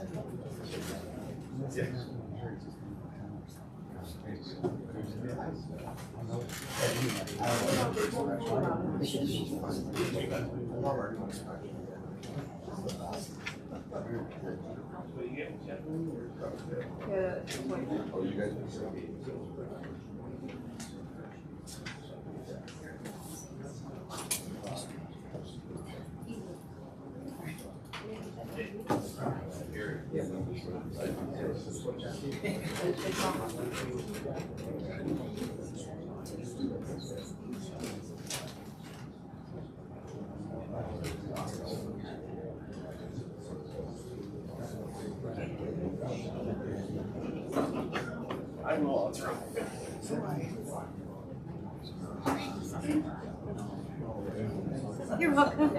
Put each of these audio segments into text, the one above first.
I know it's right. You're welcome.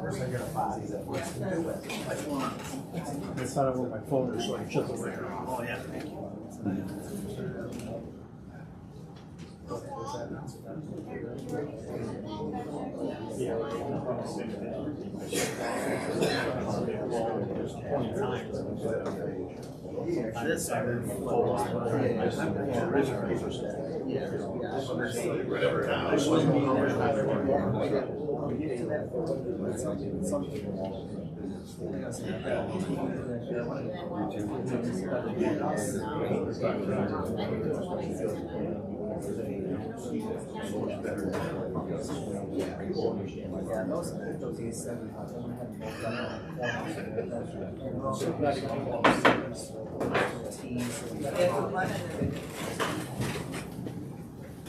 First I got a 5. I thought I went my phone, so I took the ring. Oh, yeah, thank you. This I didn't follow.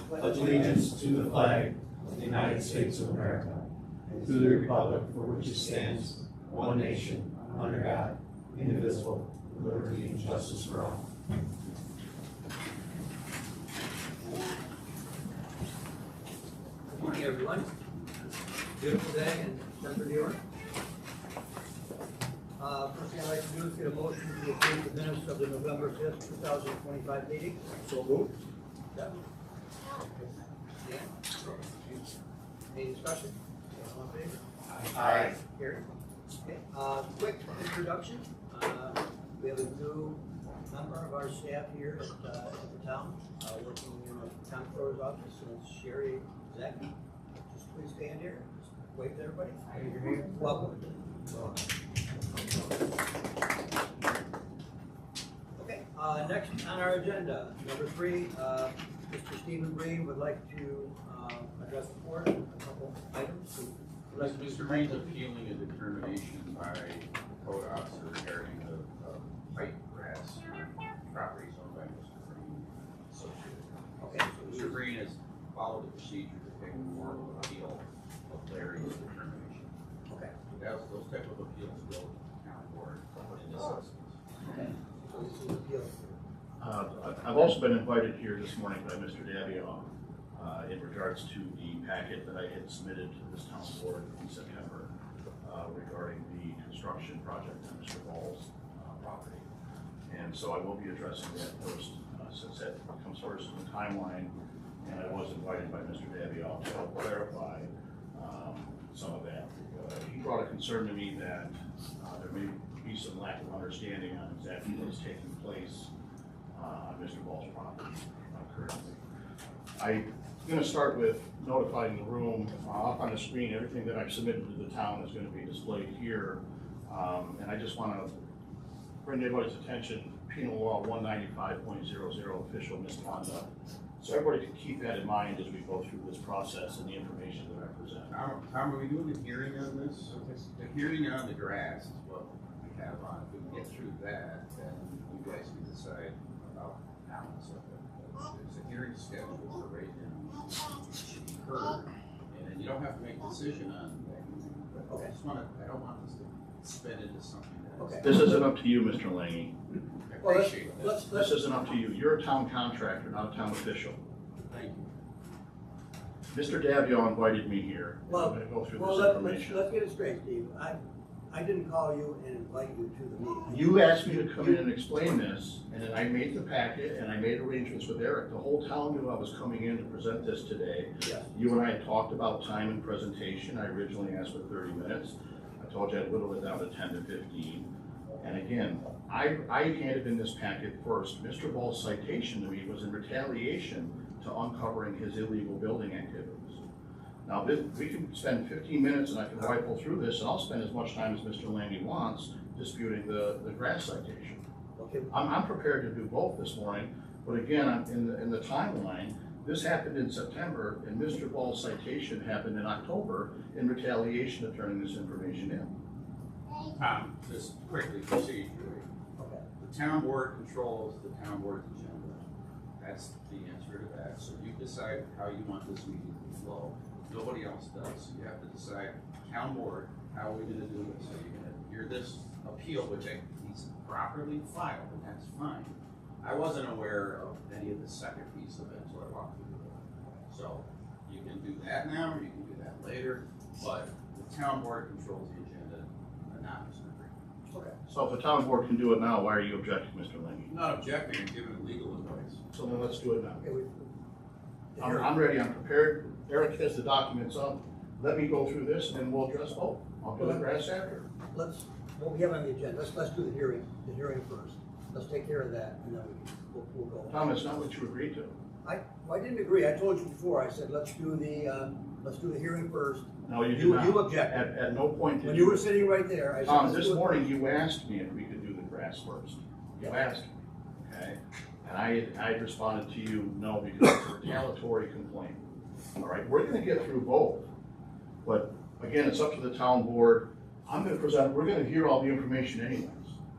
Pledge allegiance to the flag of the United States of America, and to the republic for which it stands, one nation, under God, indivisible, with liberty and justice for all. Good morning, everyone. Beautiful day in Denver, New York. First thing I'd like to do is get a motion to approve the minutes of the November 5th, 2025 meeting. So moved. Dan? Any discussion? All in favor? Aye. Carried. Okay. Quick introduction. We have a new member of our staff here at the town, working in the town clerk's office, and it's Sherry Zaki. Just please stand here. Just wave to everybody. Welcome. Okay. Next on our agenda, number 3, Mr. Stephen Breen would like to address the board on a couple items. Mr. Green's appealing a determination by the code officer regarding the pipe grass properties owned by Mr. Green associated. Okay. So Mr. Green has followed the procedure to take a formal appeal of Larry's determination. Okay. Those type of appeals go to the town board in this instance. Okay. So this is appeal. I've also been invited here this morning by Mr. Davion in regards to the packet that I had submitted to this town board in September regarding the construction project on Mr. Ball's property. And so I will be addressing that first since that comes first in the timeline, and I was invited by Mr. Davion to help clarify some of that. He brought a concern to me that there may be some lack of understanding on exactly what is taking place on Mr. Ball's property currently. I'm going to start with notifying the room. Up on the screen, everything that I've submitted to the town is going to be displayed here. And I just want to bring everybody's attention, penal law 195.00, official misconduct. So everybody can keep that in mind as we go through this process and the information that I present. Tom, are we doing a hearing on this? The hearing on the grass is what we have on. If we can get through that, then you guys can decide about balance of it. There's a hearing scheduled for right now. It should be heard, and then you don't have to make a decision on that. But I just want to, I don't want this to spin into something Okay. that This isn't up to you, Mr. Lange. I Well, appreciate that. This isn't up to you. You're a town contractor, not a town official. Thank you. Mr. Davion invited me here. and I'm Well, going to go through well, this let's information. get it straight, Steve. I didn't call you and invite you to the meeting. You asked me to come in and explain this, and then I made the packet, and I made arrangements with Eric. The whole town knew I was coming in to present this today. Yes. You and I had talked about time and presentation. I originally asked for 30 minutes. I told you I'd whittle it down to 10 to 15. And again, I handed in this packet first. Mr. Ball's citation to me was in retaliation to uncovering his illegal building activities. Now, we can spend 15 minutes and I can rifle through this, and I'll spend as much time as Mr. Lange wants disputing the grass citation. Okay. I'm prepared to do both this morning, but again, in the timeline, this happened in September, and Mr. Ball's citation happened in October in retaliation of turning this information in. Tom, just quickly procedurally. Okay. The town board controls the town board's agenda. That's the answer to that. So you decide how you want this meeting to flow. Nobody else does. You have to decide, town board, how are we gonna do this? Are you gonna hear this appeal, which he's properly filed, and that's fine. I wasn't aware of any of the second piece of it, so I walked through it. So you can do that now, or you can do that later, but the town board controls the agenda, not Mr. Green. Okay. So if the town board can do it now, why are you objecting, Mr. Lange? I'm not objecting, I'm giving legal advice. So then let's do it now. Okay, I'm ready, I'm prepared. Eric has the documents up. Let me go through this and then we'll address both. I'll do the grass after. What we have on the agenda, let's do the hearing first. Let's take care of that, and then we'll go. Tom, it's not what you agreed to. I didn't agree. I told you before, I said, let's do the hearing first. No, you did You not. objected. At no point did When you were sitting right there, I said. Tom, let's this do it morning you asked me if we could do the grass first. You asked me, okay? And I responded to you, no, because it's a retaliatory complaint. All right, we're gonna get through both. But again, it's up to the town board. We're gonna hear all the information anyways.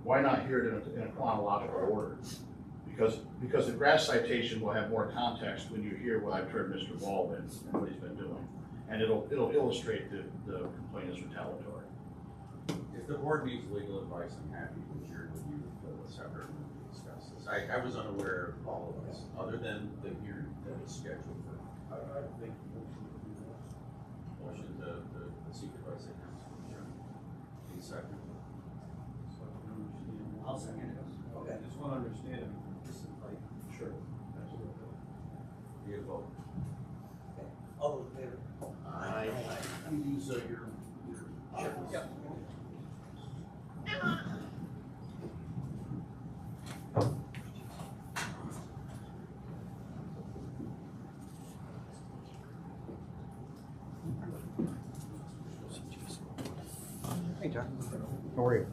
Why not hear it in a chronological order? Because the grass citation will have more context when you hear what I've heard Mr. Ball and what he's been doing. And it'll illustrate the complaint is retaliatory. If the board needs legal advice, I'm happy to share it with you separately to discuss this. I was unaware of all of this, other than the hearing that was scheduled for. I think motion to seek advice at council. Sure. Any second? I'll second it. Okay. I just want to understand, this is like, Sure. Absolutely. Be a vote. Okay. All those in favor? Aye. These are your. Yep. Hey, John. How are you?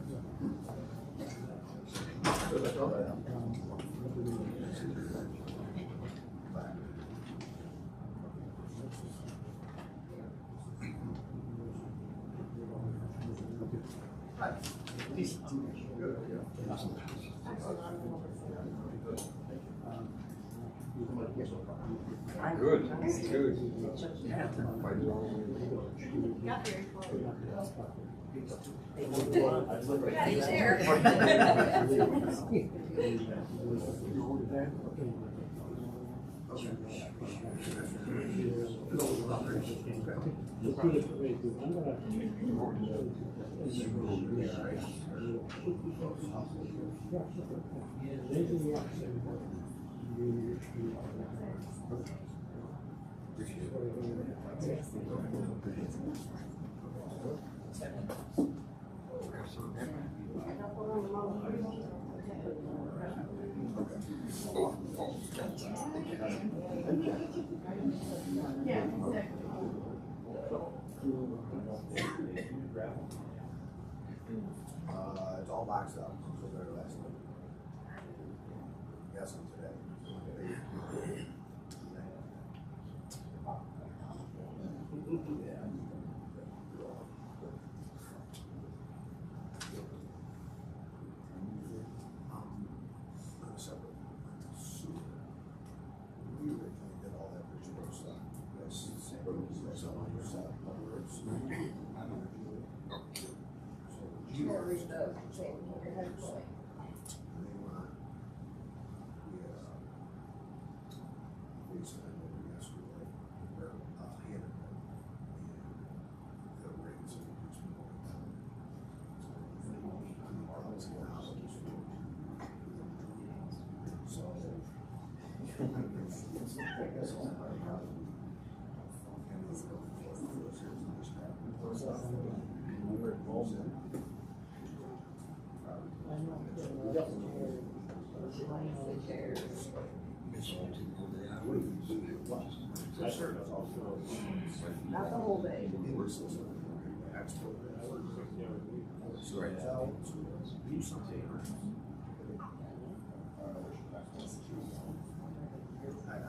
good, good. Got here. Yeah, he's there. all boxed up, so they're last one. Guessing today. We originally did all that original stuff. You gotta read the same, your head point. Not the whole day.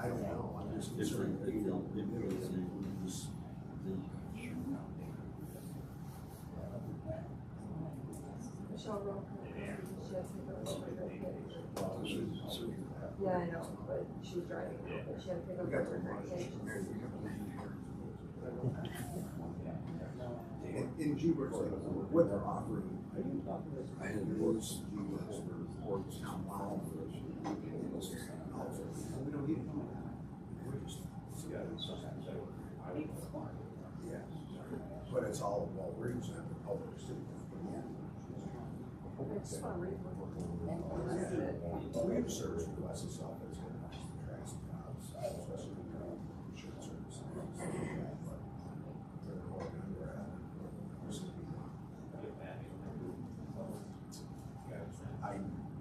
I don't know, I'm just concerned that, Michelle wrote her, she has to go over her kids. Yeah, I know, but she's driving now, but she had to pick up her kids. in Jupiter, what they're offering, I had those units for town hall. We don't need it. We're just. Yeah, but it's all, well, we're using it for public too. I just wanna read one. We have service requests and stuff that's gonna tracks the jobs, especially with insurance services.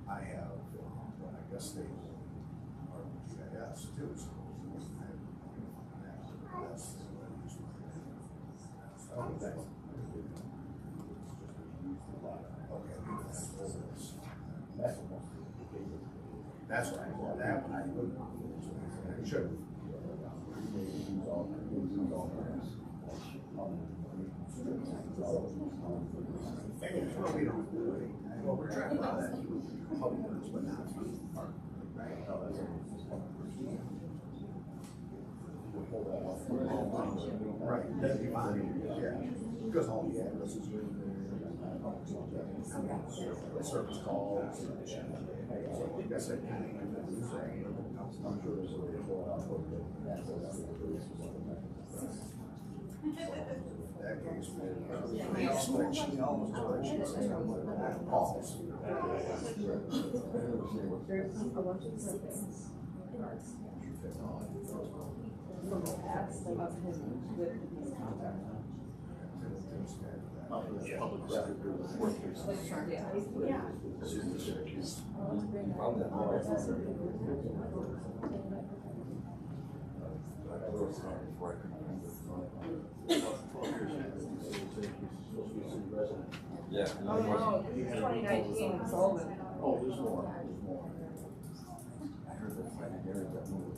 I have, I guess they are GIS too, so. That's why I bought that one, I should. Well, we don't, well, we're trying to buy that public works, but not through our, right? Right, that'd be fine, yeah, because all the addresses are in there. Service calls. So I guess I kind of. I'm sure there's a way to go out. That case, she almost calls. There's a bunch of things. From the past, like of him with his contact. Public record. Yeah. Yeah. Oh, no, 2019 Sullivan. Oh, there's more. I heard that Friday Gary got moved.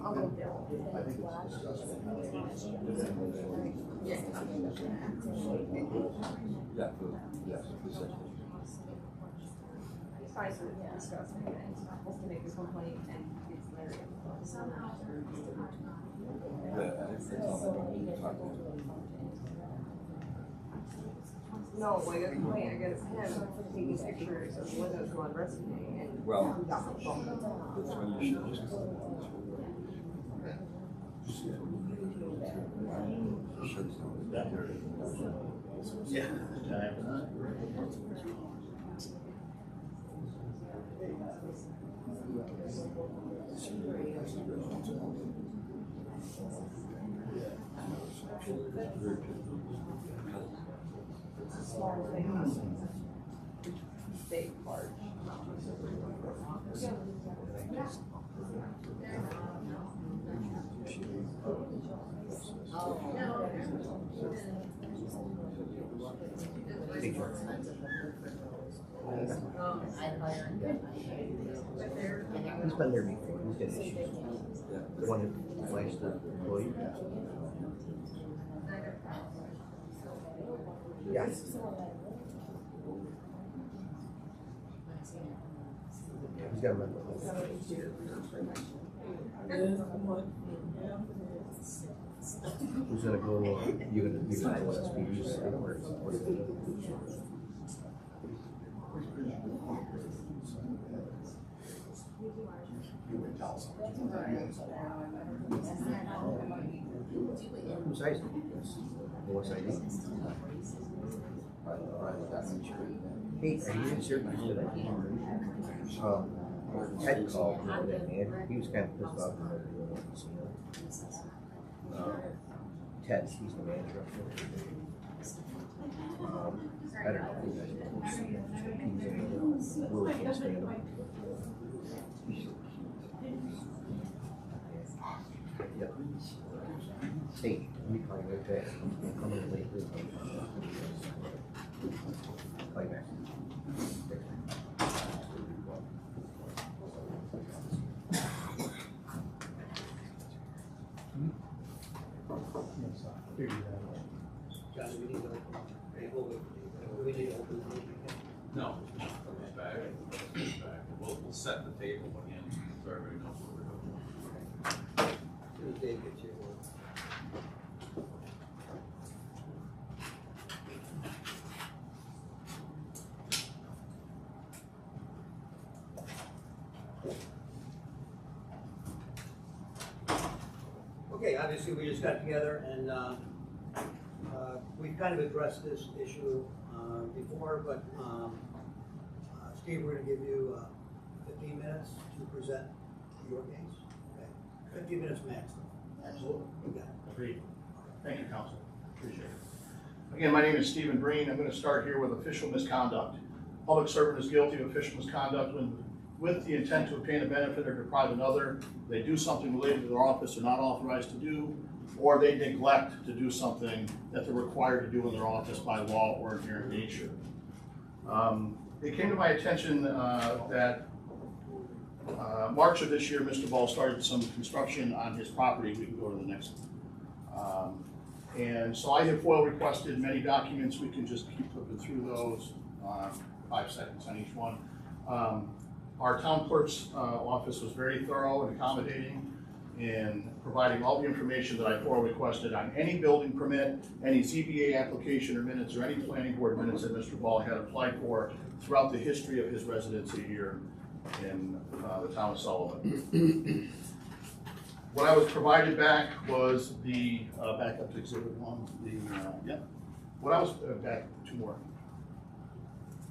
Uncle Bill. I think it's disgusting how it is. Yeah. Yeah, yes, essentially. It's fine, so disgusting, and it's not supposed to make a complaint, and it's Larry. Yeah, I didn't think on that, we talked about it. No, like a complaint against him taking pictures of windows on resume, and Well, we got the phone. that's when you should just. Yeah. Small thing. Big part. Oh. picture. He's been there before, he's got issues. Yeah. The one who flashed the employee. Yes. He's got a rental. Who's gonna go, you're gonna go SPU's or You would tell us. whose ID? What's ID? Hey, are you in service today? Ted called me today, man. He was kind of pissed off. Ted, he's the manager up there. I don't know if you guys can see him. Really can't stand him. Yep. Hey, let me call you right back. I'm coming late. Call you back. Figured that out. Johnny, we need to open the meeting again. No, it's back, it's back. We'll set the table again, so everybody knows what we're doing. As soon as Dave gets here, we'll. Okay, obviously, we just got together and we've kind of addressed this issue before, but Steve, we're gonna give you 15 minutes to present your case. Okay? 15 minutes max. Absolutely. You got it. Agreed. Thank you, Council. Appreciate it. Again, my name is Stephen Breen. I'm going to start here with official misconduct. Public servant is guilty of official misconduct when, with the intent to obtain a benefit or deprive another, they do something related to their office they're not authorized to do, or they neglect to do something that they're required to do in their office by law or inherent nature. It came to my attention that March of this year, Mr. Ball started some construction on his property. We can go to the next one. And so I have FOIL requested many documents. We can just keep flipping through those, 5 seconds on each one. Our town clerk's office was very thorough and accommodating in providing all the information that I FOIL requested on any building permit, any ZBA application or minutes, or any planning board minutes that Mr. Ball had applied for throughout the history of his residency here in the town of Sullivan. What I was provided back was the, back up to exhibit 1, what I was, back 2 more.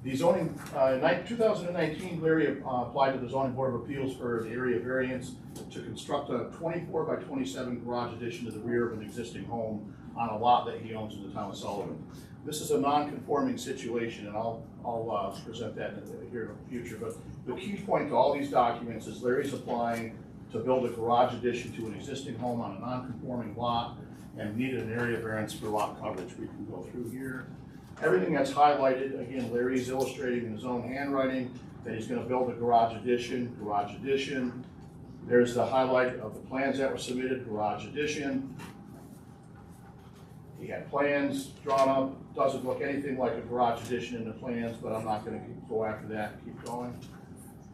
The zoning, in 2019, Larry applied to the Zoning Board of Appeals for the area variance to construct a 24 by 27 garage addition to the rear of an existing home on a lot that he owns in the town of Sullivan. This is a non-conforming situation, and I'll present that here in the future, but the key point to all these documents is Larry's applying to build a garage addition to an existing home on a non-conforming lot and needed an area variance for lot coverage. We can go through here. Everything that's highlighted, again, Larry's illustrating in his own handwriting that he's going to build a garage addition, garage addition. There's the highlight of the plans that were submitted, garage addition. He had plans drawn up, doesn't look anything like a garage addition in the plans, but I'm not going to go after that, keep going.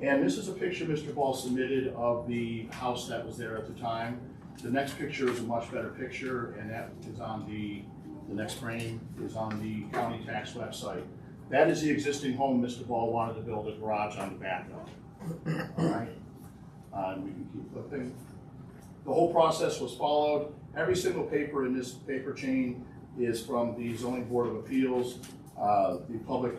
And this is a picture Mr. Ball submitted of the house that was there at the time. The next picture is a much better picture, and that is on the next frame is on the county tax website. That is the existing home Mr. Ball wanted to build a garage on the back of. All right, and we can keep flipping. The whole process was followed. Every single paper in this paper chain is from the Zoning Board of Appeals, the public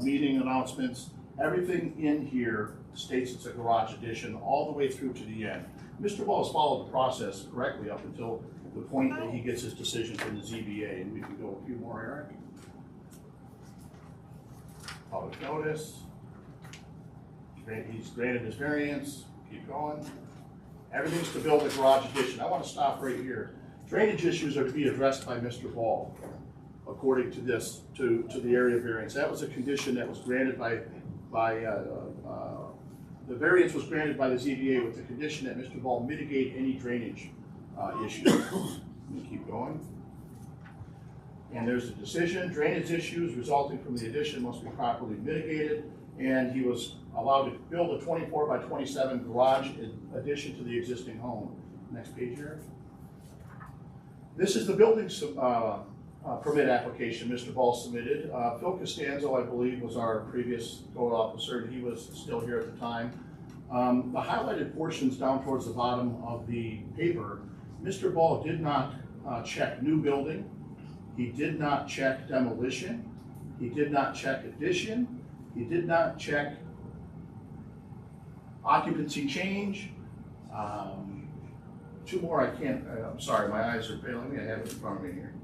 meeting announcements. Everything in here states it's a garage addition all the way through to the end. Mr. Ball has followed the process correctly up until the point that he gets his decision from the ZBA, and we can go a few more, Eric. Public notice. He's granted his variance. Keep going. Everything's to build a garage addition. I want to stop right here. Drainage issues are to be addressed by Mr. Ball. according to this, to the area variance. That was a condition that was granted the variance was granted by the ZBA with the condition that Mr. Ball mitigate any drainage issues. Let me keep going. And there's a decision, drainage issues resulting from the addition must be properly mitigated, and he was allowed to build a 24 by 27 garage addition to the existing home. Next page here. This is the building permit application Mr. Ball submitted. Phil Costanzo, I believe, was our previous code officer, and he was still here at the time. The highlighted portions down towards the bottom of the paper, Mr. Ball did not check new building. He did not check demolition. He did not check addition. He did not check occupancy change. Two more I can't, I'm sorry, my eyes are failing me. I have it in front of me here.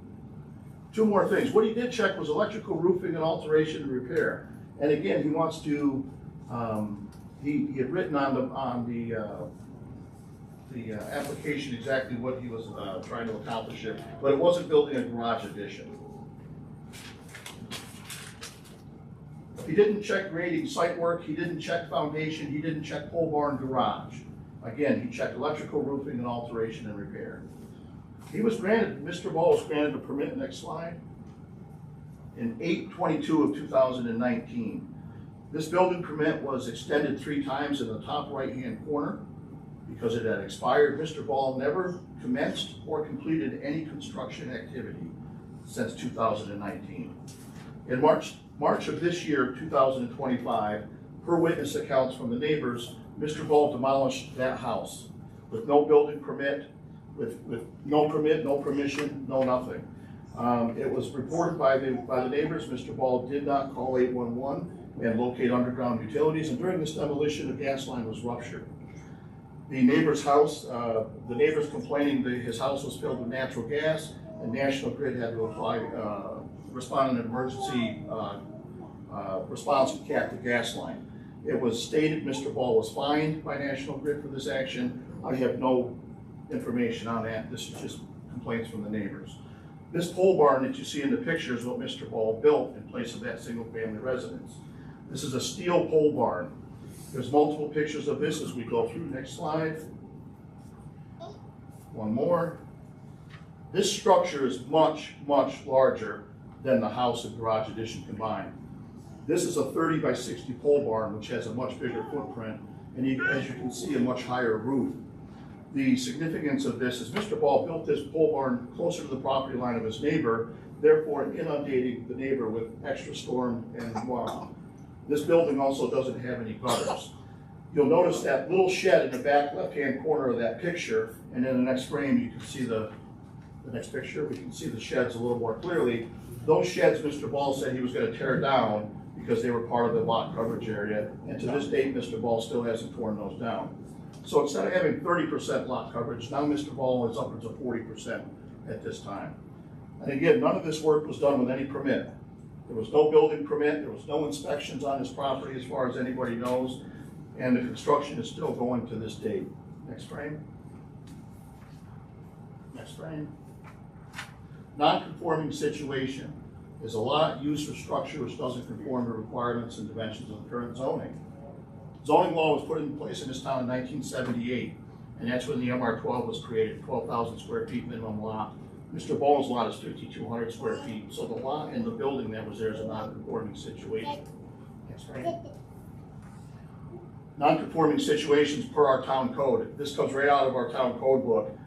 Two more things. What he did check was electrical roofing and alteration and repair. And again, he wants to, he had written on the application exactly what he was trying to accomplish here, but it wasn't building a garage addition. He didn't check grading site work, he didn't check foundation, he didn't check pole barn garage. Again, he checked electrical roofing and alteration and repair. He was granted, Mr. Ball was granted a permit, next slide, in 8/22 of 2019. This building permit was extended 3 times in the top right-hand corner because it had expired. Mr. Ball never commenced or completed any construction activity since 2019. In March of this year, 2025, per witness accounts from the neighbors, Mr. Ball demolished that house with no building permit, with no permit, no permission, no nothing. It was reported by the neighbors. Mr. Ball did not call 811 and locate underground utilities, and during this demolition, a gas line was ruptured. The neighbor's house, the neighbors complaining that his house was filled with natural gas, and National Grid had to respond in an emergency response and cap the gas line. It was stated Mr. Ball was fined by National Grid for this action. I have no information on that. This is just complaints from the neighbors. This pole barn that you see in the picture is what Mr. Ball built in place of that single family residence. This is a steel pole barn. There's multiple pictures of this as we go through. Next slide. One more. This structure is much, much larger than the house and garage addition combined. This is a 30 by 60 pole barn, which has a much bigger footprint, and as you can see, a much higher roof. The significance of this is Mr. Ball built this pole barn closer to the property line of his neighbor, therefore inundating the neighbor with extra storm and runoff. This building also doesn't have any gutters. You'll notice that little shed in the back left-hand corner of that picture, and in the next frame you can see the next picture, we can see the sheds a little more clearly. Those sheds Mr. Ball said he was going to tear down because they were part of the lot coverage area, and to this date Mr. Ball still hasn't torn those down. So instead of having 30% lot coverage, now Mr. Ball is upwards of 40% at this time. And again, none of this work was done with any permit. There was no building permit, there was no inspections on his property as far as anybody knows, and the construction is still going to this date. Next frame. Next frame. Non-conforming situation is a lot used for structure which doesn't conform to requirements and dimensions of the current zoning. Zoning law was put in place in this town in 1978, and that's when the MR12 was created, 12,000 square feet minimum lot. Mr. Ball's lot is 5,200 square feet, so the lot and the building that was there is a non-conforming situation. Next frame. Non-conforming situations per our town code. This comes right out of our town code book.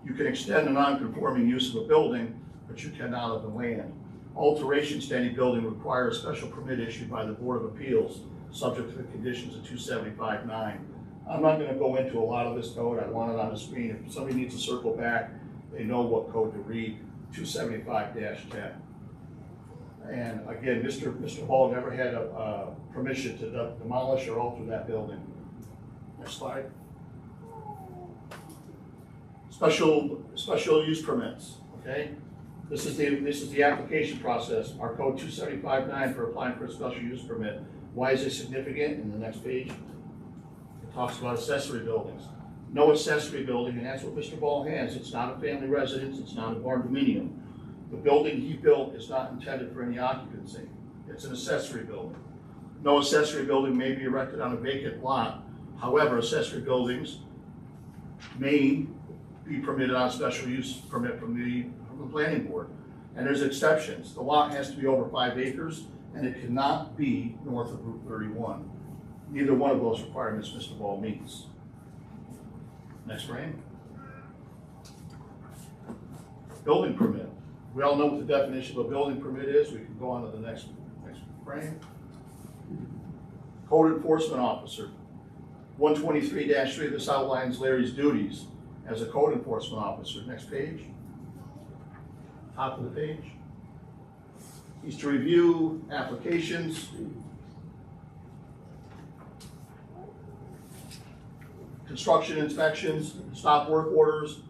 You can extend a non-conforming use of a building, but you cannot of the land. Alterations to any building require a special permit issued by the Board of Appeals, subject to the conditions of 275-9. I'm not going to go into a lot of this code. I want it on the screen. If somebody needs to circle back, they know what code to read, 275-10. And again, Mr. Hall never had a permission to demolish or alter that building. Next slide. Special use permits, okay? This is the application process. Our code 275-9 for applying for a special use permit. Why is it significant? In the next page, it talks about accessory buildings. No accessory building, and that's what Mr. Ball has. It's not a family residence. It's not a barn dominium. The building he built is not intended for any occupancy. It's an accessory building. No accessory building may be erected on a vacant lot. However, accessory buildings may be permitted on special use permit from the planning board. And there's exceptions. The lot has to be over 5 acres and it cannot be north of Route 31. Neither one of those requirements Mr. Ball meets. Next frame. Building permit. We all know what the definition of a building permit is. We can go on to the next frame. Code enforcement officer. 123-3, this outlines Larry's duties as a code enforcement officer. Next page. Top of the page. He's to review applications, construction inspections, stop work orders,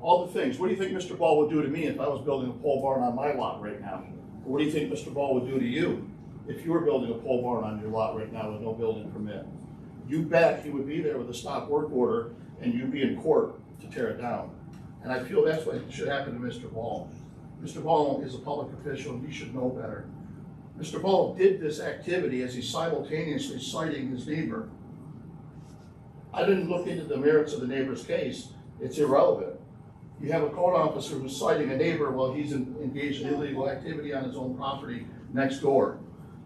all the things. What do you think Mr. Ball would do to me if I was building a pole barn on my lot right now? Or what do you think Mr. Ball would do to you if you were building a pole barn on your lot right now with no building permit? You bet he would be there with a stop work order and you'd be in court to tear it down. And I feel that's what should happen to Mr. Ball. Mr. Ball is a public official and he should know better. Mr. Ball did this activity as he's simultaneously citing his neighbor. I didn't look into the merits of the neighbor's case. It's irrelevant. You have a code officer who's citing a neighbor while he's engaged in illegal activity on his own property next door,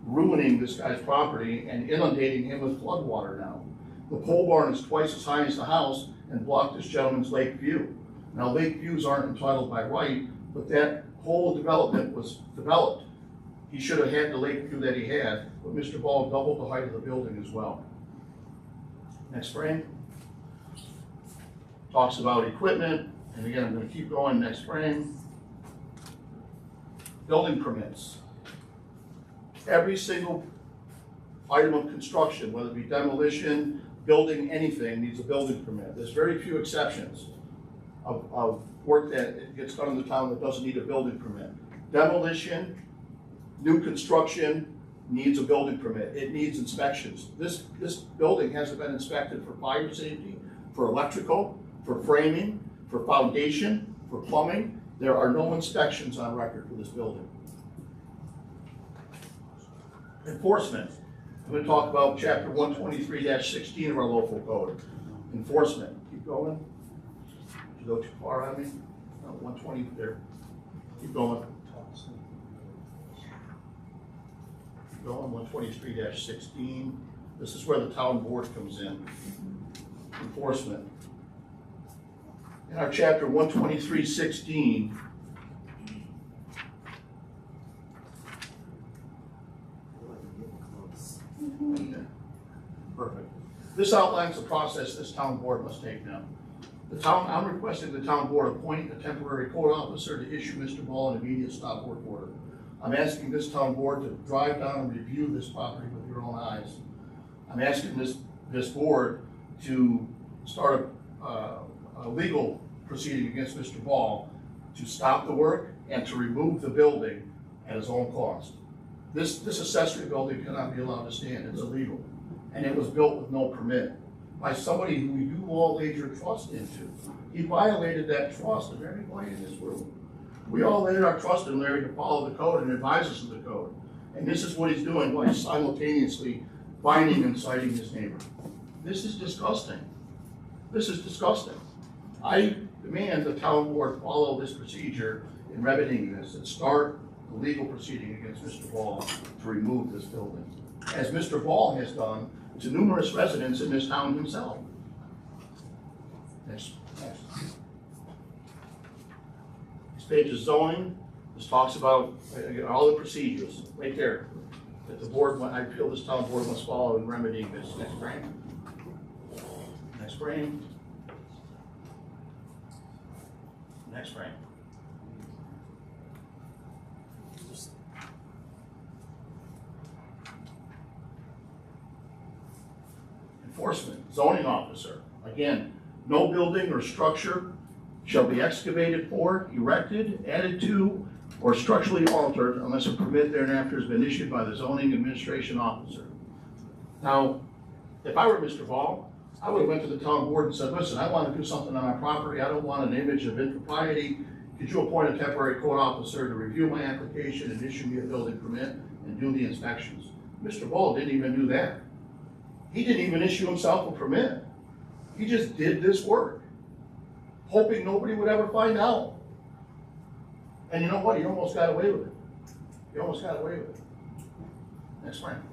ruining this guy's property and inundating him with flood water now. The pole barn is twice as high as the house and blocked this gentleman's lake view. Now, lake views aren't entitled by right, but that whole development was developed. He should have had the lake view that he had, but Mr. Ball doubled the height of the building as well. Next frame. Talks about equipment, and again, I'm going to keep going. Next frame. Building permits. Every single item of construction, whether it be demolition, building, anything, needs a building permit. There's very few exceptions of work that gets done in the town that doesn't need a building permit. Demolition, new construction needs a building permit. It needs inspections. This building hasn't been inspected for fire safety, for electrical, for framing, for foundation, for plumbing. There are no inspections on record for this building. Enforcement. I'm going to talk about chapter 123-16 of our local code. Enforcement. Keep going. Did you go too far on me? No, 120 there. Keep going. Keep going. 123-16. This is where the town board comes in. Enforcement. In our chapter 123-16, perfect. This outlines the process this town board must take now. I'm requesting the town board appoint a temporary code officer to issue Mr. Ball an immediate stop work order. I'm asking this town board to drive down and review this property with your own eyes. I'm asking this board to start a legal proceeding against Mr. Ball to stop the work and to remove the building at his own cost. This accessory building cannot be allowed to stand. It's illegal. And it was built with no permit by somebody who you all laid your trust into. He violated that trust of everybody in this room. We all laid our trust in Larry to follow the code and advise us of the code. And this is what he's doing while he's simultaneously finding and citing his neighbor. This is disgusting. This is disgusting. I demand the town board follow this procedure in remedying this and start the legal proceeding against Mr. Ball to remove this building, as Mr. Ball has done to numerous residents in this town himself. Next. This page is zoning. This talks about all the procedures right there that the board, I feel this town board must follow in remedying this. Next frame. Next frame. Next frame. Enforcement, zoning officer. Again, no building or structure shall be excavated for, erected, added to, or structurally altered unless a permit thereafter has been issued by the zoning administration officer. Now, if I were Mr. Ball, I would have went to the town board and said, listen, I want to do something on my property. I don't want an image of impropriety Could you appoint a temporary code officer to review my application and issue me a building permit and do the inspections? Mr. Ball didn't even do that. He didn't even issue himself a permit. He just did this work, hoping nobody would ever find out. And you know what? He almost got away with it. He almost got away with it. Next frame.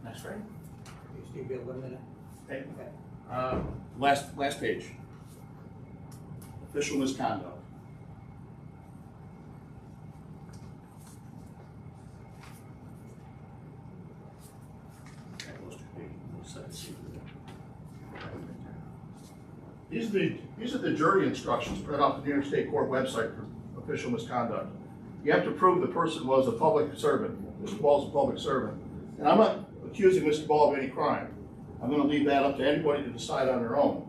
Next frame. You Steve, you have 1 minute? Okay. Okay. Last page. Official misconduct. These are the jury instructions printed off the New York State Court website for official misconduct. You have to prove the person was a public servant. Mr. Ball is a public servant. And I'm not accusing Mr. Ball of any crime. I'm going to leave that up to anybody to decide on their own.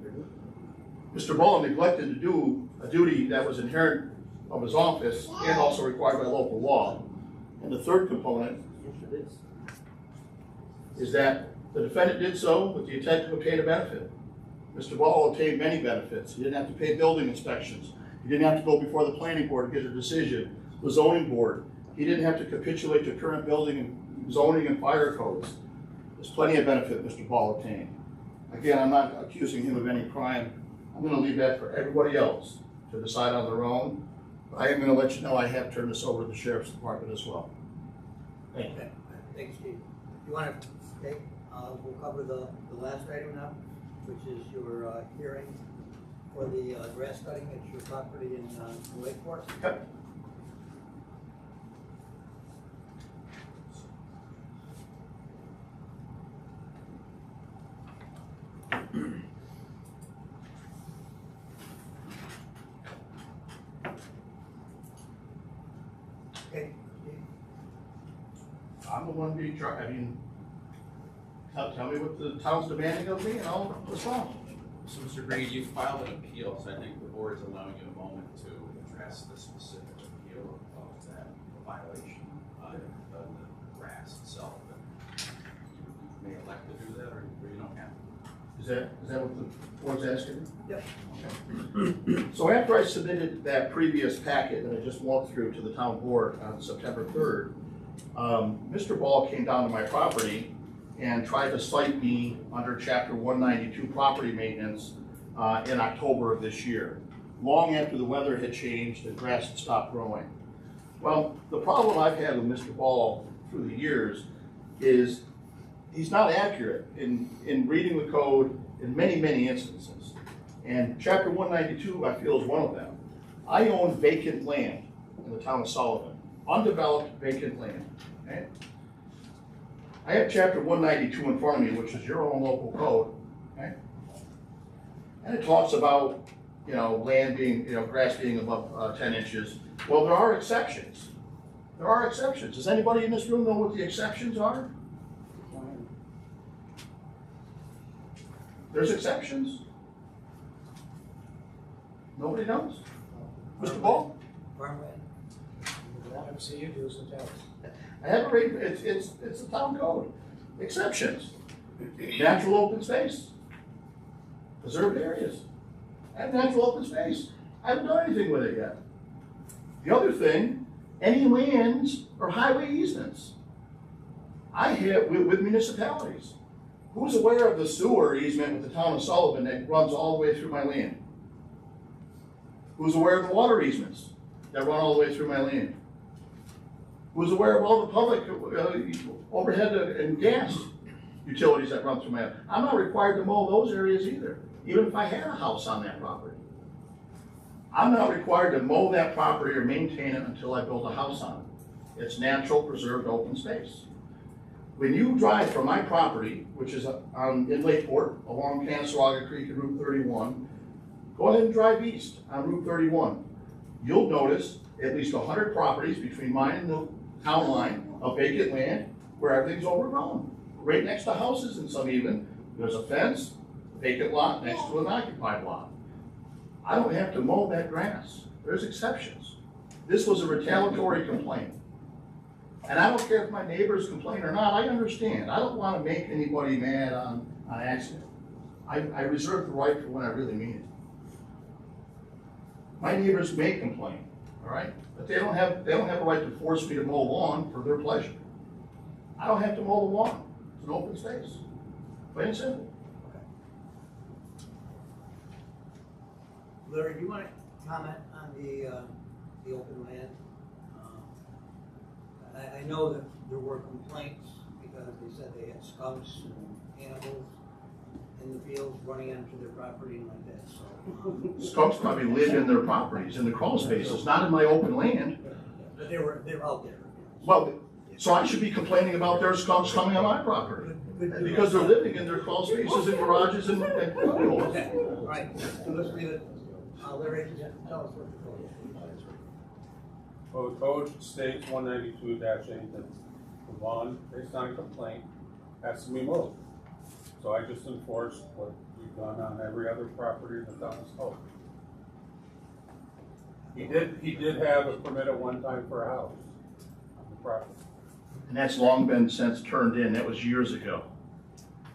Mr. Ball neglected to do a duty that was inherent of his office and also required by local law. And the third component is that the defendant did so with the intent to obtain a benefit. Mr. Ball obtained many benefits. He didn't have to pay building inspections. He didn't have to go before the planning board to get a decision. The zoning board. He didn't have to capitulate to current building and zoning and fire codes. There's plenty of benefit Mr. Ball obtained. Again, I'm not accusing him of any crime. I'm going to leave that for everybody else to decide on their own. But I am going to let you know I have turned this over to the Sheriff's Department as well. Thank you. Okay. Thanks, Steve. You want to take, we'll cover the last item now, which is your hearing for the grass cutting at your property in Lakeport. Yep. Okay, Steve. I'm the one being charged. I mean, tell me what the town's demanding of me and I'll respond. So, Mr. Green, you filed an appeal, so I think the board's allowing you a moment to address the specific appeal of that violation of the grass itself. You may elect to do that, or you don't have to. Is that what the board's asking? Yep. Okay. So after I submitted that previous packet that I just walked through to the town board on September 3rd, Mr. Ball came down to my property and tried to cite me under Chapter 192 property maintenance in October of this year, long after the weather had changed and grass had stopped growing. Well, the problem I've had with Mr. Ball through the years is he's not accurate in reading the code in many, many instances. And Chapter 192, I feel, is one of them. I own vacant land in the town of Sullivan, undeveloped vacant land. Okay? I have Chapter 192 in front of me, which is your own local code. Okay? And it talks about, land being, grass being above 10 inches. Well, there are exceptions. There are exceptions. Does anybody in this room know what the exceptions are? There's exceptions. Nobody knows? Mr. Ball? Farmland. I've seen you do sometimes. I have it right, it's the town code. Exceptions. Natural open space. Preserved areas. I have natural open space. I haven't done anything with it yet. The other thing, any lands or highway easements. I have with municipalities. Who's aware of the sewer easement with the town of Sullivan that runs all the way through my land? Who's aware of the water easements that run all the way through my land? Who's aware of all the public overhead and gas utilities that run through my land? I'm not required to mow those areas either, even if I had a house on that property. I'm not required to mow that property or maintain it until I build a house on it. It's natural, preserved, open space. When you drive from my property, which is in Lakeport, along Canaseraga Creek and Route 31, go ahead and drive east on Route 31. You'll notice at least 100 properties between mine and the town line of vacant land where everything's overgrown. Right next to houses and some even, there's a fence, vacant lot next to an occupied lot. I don't have to mow that grass. There's exceptions. This was a retaliatory complaint. And I don't care if my neighbors complain or not, I understand. I don't want to make anybody mad on accident. I reserve the right for when I really mean My neighbors may complain, all right? But they don't have a right to force me to mow lawn for their pleasure. I don't have to mow the lawn. It's an open space. Plain and simple. Larry, do you want to comment on the open land? I know that there were complaints because they said they had skunks and animals in the fields running onto their property and like that, so. Skunks probably live in their properties, in the crawl spaces, not in my open land. But they were out there. Well, so I should be complaining about their skunks coming on my property. Because they're living in their crawl spaces and garages and cubicles. Okay, all right, so let's leave it. Larry, tell us what the code is. Well, the code states 192-8 that the lawn based on complaint has to be mowed. So I just enforced what we've done on every other property in the town of Stowe. He did have a permit at one time for a house on the property. And that's long been since turned in. That was years ago.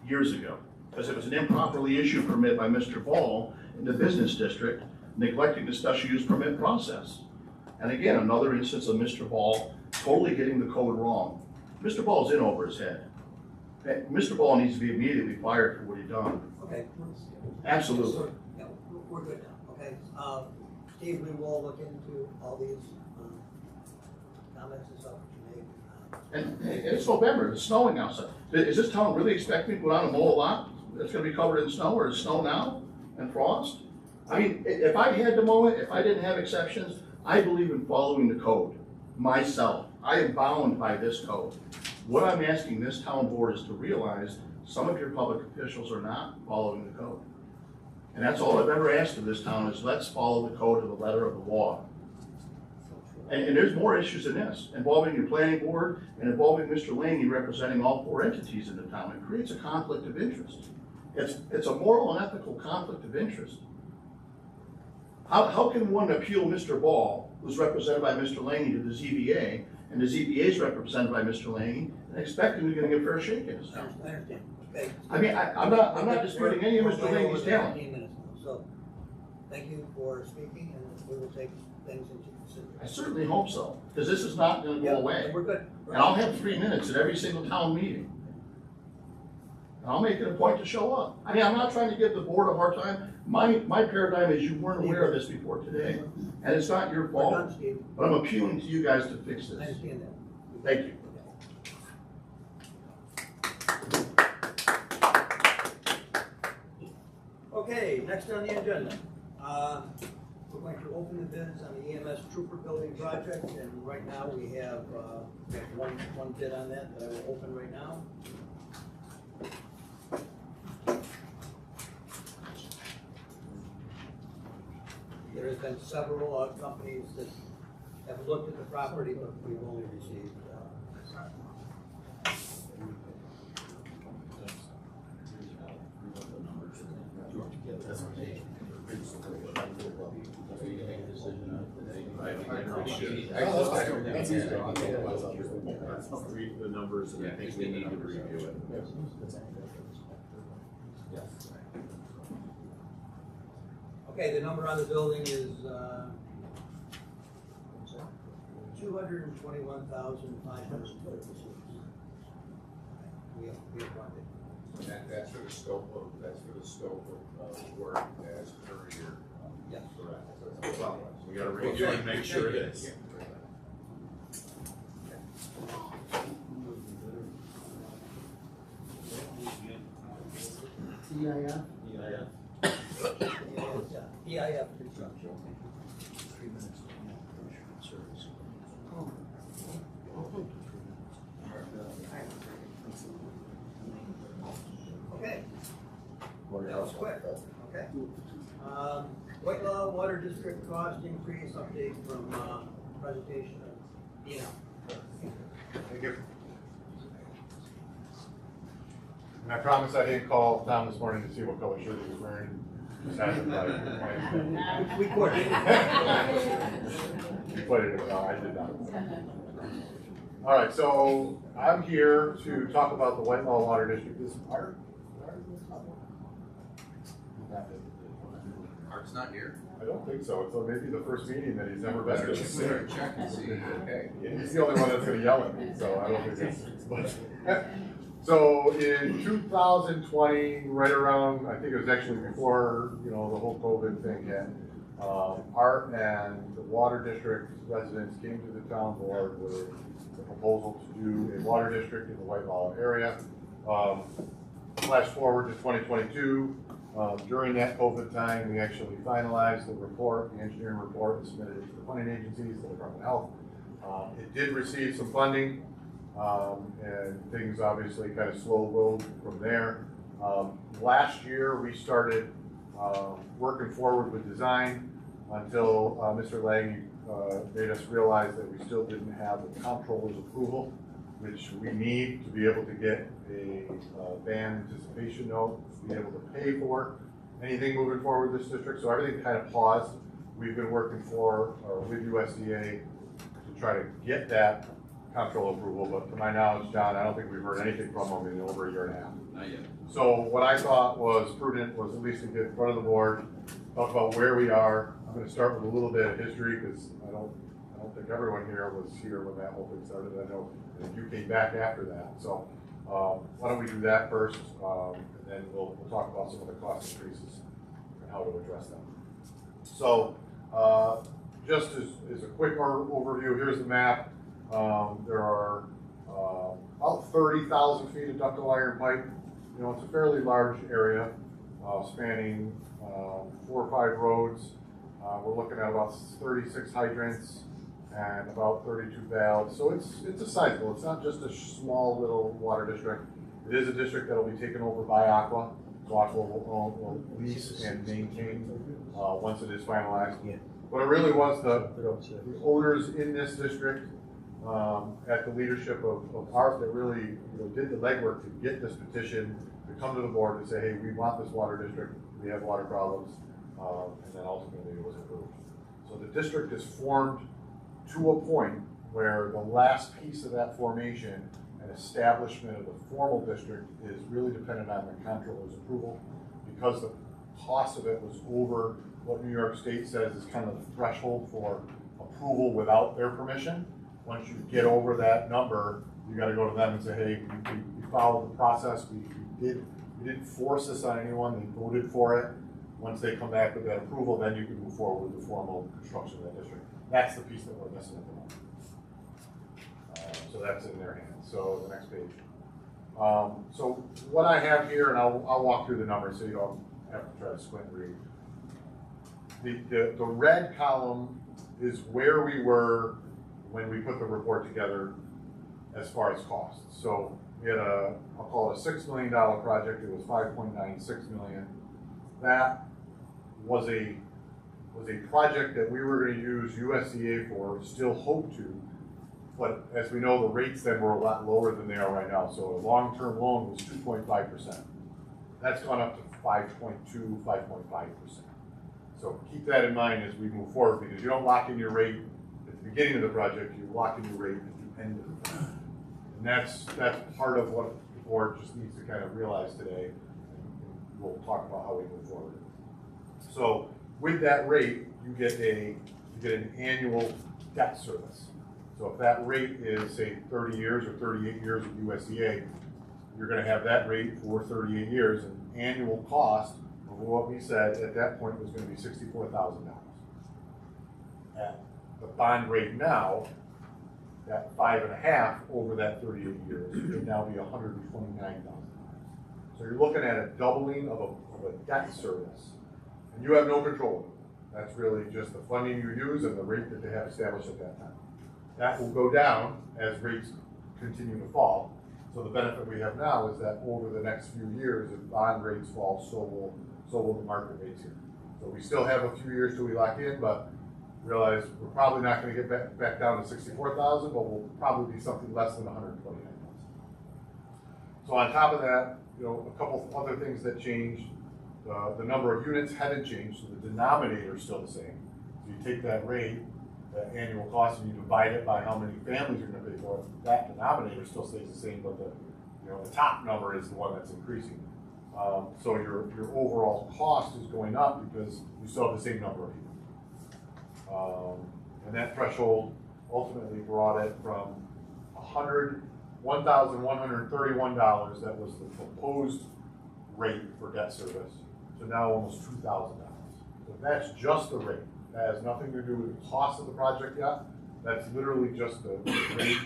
Years ago. Because it was an improperly issued permit by Mr. Ball in the business district, neglecting the special use permit process. And again, another instance of Mr. Ball totally getting the code wrong. Mr. Ball's in over his head. Mr. Ball needs to be immediately fired for what he done. Okay. Absolutely. Yeah, we're good now, okay? Steve, we will look into all these comments and stuff that you made. And it's November, it's snowing outside. Is this town really expecting me to go out and mow a lot that's gonna be covered in snow, or is snow now and frost? I mean, if I had to mow it, if I didn't have exceptions, I believe in following the code myself. I am bound by this code. What I'm asking this town board is to realize some of your public officials are not following the code. And that's all I've ever asked of this town is let's follow the code to the letter of the law. And there's more issues than this, involving your planning board and involving Mr. Laney representing all 4 entities in the town. It creates a conflict of interest. It's a moral and ethical conflict of interest. How can one appeal Mr. Ball, who's represented by Mr. Laney, to the ZBA, and the ZBA is represented by Mr. Laney, and expect him to get a fair shake in his town? I understand, okay. I mean, I'm not disputing any of Mr. Laney's talent. 15 minutes now, so, thank you for speaking, and we will take things into consideration. I certainly hope so, because this is not gonna Yeah, go away. we're good. And I'll have 3 minutes at every single town meeting. And I'll make it a point to show up. I mean, I'm not trying to give the board a hard time. My paradigm is you weren't aware of this before today. And it's not your We're done, fault, Steve. but I'm appealing to you guys to fix I this. understand that. Thank you. Okay, next on the agenda. We're going to open the bids on the EMS Trooper Building project, and right now we have one bid on that I will open right now. There has been several companies that have looked at the property, but we've only received Read the numbers and I think we need to review it. Okay, the number on the building is $221,536. We have funded. That's for the scope of work as per your. Yes. Correct. We gotta review and make sure it is. EIF construction. Okay. That was quick, okay. Whitelaw Water District cost increase update from presentation of Dina. Thank you. And I promise I didn't call Tom this morning to see what color shirt he was wearing. Just had him like, We quit. you put it, no, I did not. All right, so I'm here to talk about the Whitelaw Water District. This Art? Art's not here. I don't think so. It's maybe the first meeting that he's ever been to. Better check and see, okay. He's the only one that's gonna yell at me, so I don't think it's, but. So in 2020, right around, I think it was actually before, the whole COVID thing hit, Art and the Water District residents came to the town board with a proposal to do a water district in the Whitehall area. Flash forward to 2022, during that COVID time, we actually finalized the report, the engineering report, and submitted it to the funding agencies, the Department of Health. It did receive some funding, and things obviously kind of slow-rolled from there. Last year, we started working forward with design until Mr. Lang made us realize that we still didn't have the comptroller's approval, which we need to be able to get a ban anticipation note, to be able to pay for anything moving forward with this district. So everything kind of paused. We've been working with USDA to try to get that comptroller approval, but to my knowledge, John, I don't think we've heard anything from them in over a year and a half. Not yet. So what I thought was prudent was at least to get in front of the board, talk about where we are. I'm going to start with a little bit of history because I don't think everyone here was here when that whole thing started. I know you came back after that. So why don't we do that first, and then we'll talk about some of the cost increases and how to address them. So just as a quick overview, here's the map. There are about 30,000 feet of ductile iron pipe. It's a fairly large area, spanning 4 or 5 roads. We're looking at about 36 hydrants and about 32 valves. So it's a sizable. It's not just a small little water district. It is a district that will be taken over by Aqua. So Aqua will lease and maintain once it is finalized. But it really was the owners in this district, at the leadership of Art, that really did the legwork to get this petition to come to the board and say, hey, we want this water district, we have water problems, and then ultimately it was approved. So the district is formed to a point where the last piece of that formation and establishment of the formal district is really dependent on the comptroller's approval, because the cost of it was over what New York State says is kind of the threshold for approval without their permission. Once you get over that number, you got to go to them and say, hey, we followed the process. We didn't force this on anyone. They voted for it. Once they come back with that approval, then you can move forward with the formal construction of that district. That's the piece that we're missing at the moment. So that's in their hands. So the next page. So what I have here, and I'll walk through the numbers so you don't have to try to squint and read. The red column is where we were when we put the report together as far as costs. So we had I'll call it a $6 million project. It was $5.96 million. That was a project that we were going to use USDA for, still hope to, but as we know, the rates then were a lot lower than they are right now. So a long-term loan was 2.5%. That's gone up to 5.2, 5.5%. So keep that in mind as we move forward, because you don't lock in your rate at the beginning of the project, you lock in your rate at the end of the project. And that's part of what the board just needs to kind of realize today. And we'll talk about how we move forward. So with that rate, you get an annual debt service. So if that rate is, say, 30 years or 38 years of USDA, you're going to have that rate for 38 years, and annual cost of what we said at that point was going to be $64,000. At the bond rate now, that 5.5 over that 38 years would now be $129,000. So you're looking at a doubling of a debt service, and you have no control over it. That's really just the funding you use and the rate that they have established at that time. That will go down as rates continue to fall. So the benefit we have now is that over the next few years, if bond rates fall, so will the market rates here. So we still have a few years till we lock in, but realize we're probably not going to get back down to 64,000, but we'll probably be something less than 129,000. So on top of that, a couple of other things that changed. The number of units hadn't changed, so the denominator is still the same. So you take that rate, that annual cost, and you divide it by how many families you're going to pay for it. That denominator still stays the same, but the top number is the one that's increasing. So your overall cost is going up because you still have the same number of people. And that threshold ultimately brought it from $1,131, that was the proposed rate for debt service, to now almost $2,000. So that's just the rate. That has nothing to do with the cost of the project yet. That's literally just the rate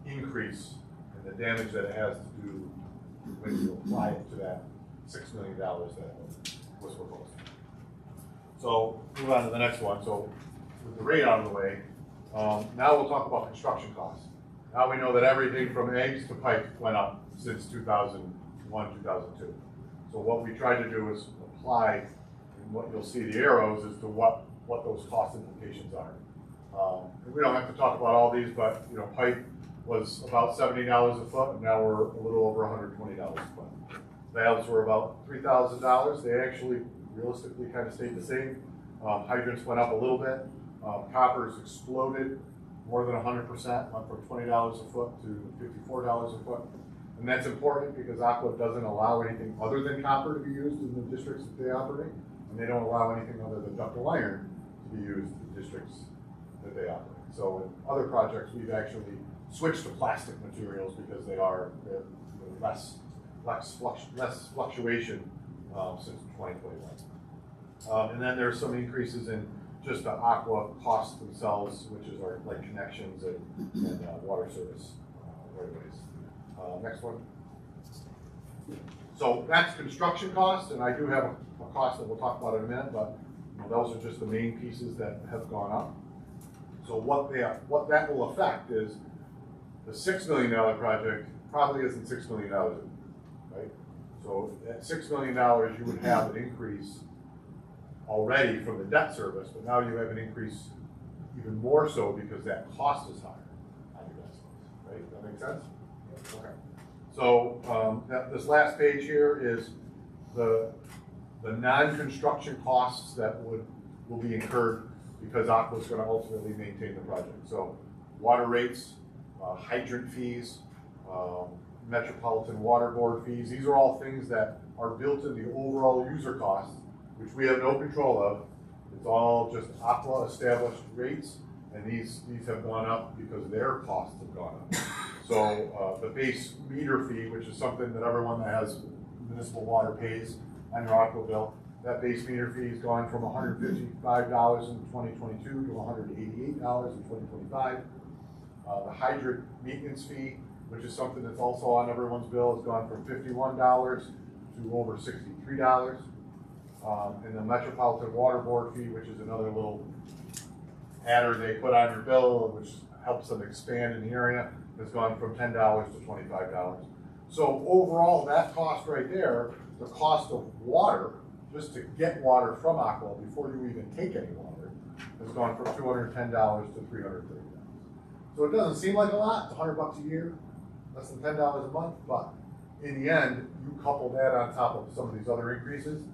increase and the damage that it has to do when you apply it to that $6 million that was proposed. So move on to the next one. So with the rate out of the way, now we'll talk about construction costs. Now we know that everything from eggs to pipe went up since 2001, 2002. So what we tried to do is apply, and what you'll see the arrows is to what those cost implications are. We don't have to talk about all these, but pipe was about $70 a foot, and now we're a little over $120 a foot. Valves were about $3,000. They actually realistically kind of stayed the same. Hydrants went up a little bit. Coppers exploded more than 100%, went from $20 a foot to $54 a foot. And that's important because Aqua doesn't allow anything other than copper to be used in the districts that they operate, and they don't allow anything other than ductile iron to be used in the districts that they operate. So in other projects, we've actually switched to plastic materials because they're less fluctuation since 2021. And then there's some increases in just the Aqua costs themselves, which is our like connections and water service right-of-ways. Next one. So that's construction costs, and I do have a cost that we'll talk about in a minute, but those are just the main pieces that have gone up. So what that will affect is the $6 million project probably isn't $6 million, right? So at $6 million, you would have an increase already from the debt service, but now you have an increase even more so because that cost is higher on your debt service, right? That make sense? Okay. So this last page here is the non-construction costs that will be incurred because Aqua is going to ultimately maintain the project. So water rates, hydrant fees, Metropolitan Water Board fees, these are all things that are built in the overall user costs, which we have no control of. It's all just Aqua established rates, and these have gone up because their costs have gone up. So the base meter fee, which is something that everyone that has municipal water pays on your Aqua bill, that base meter fee has gone from $155 in 2022 to $188 in 2025. The hydrant maintenance fee, which is something that's also on everyone's bill, has gone from $51 to over $63. And the Metropolitan Water Board fee, which is another little adder they put on your bill, which helps them expand in the area, has gone from $10 to $25. So overall, that cost right there, the cost of water, just to get water from Aqua before you even take any water, has gone from $210 to $330. So it doesn't seem like a lot, it's $100 a year, less than $10 a month, but in the end, you couple that on top of some of these other increases,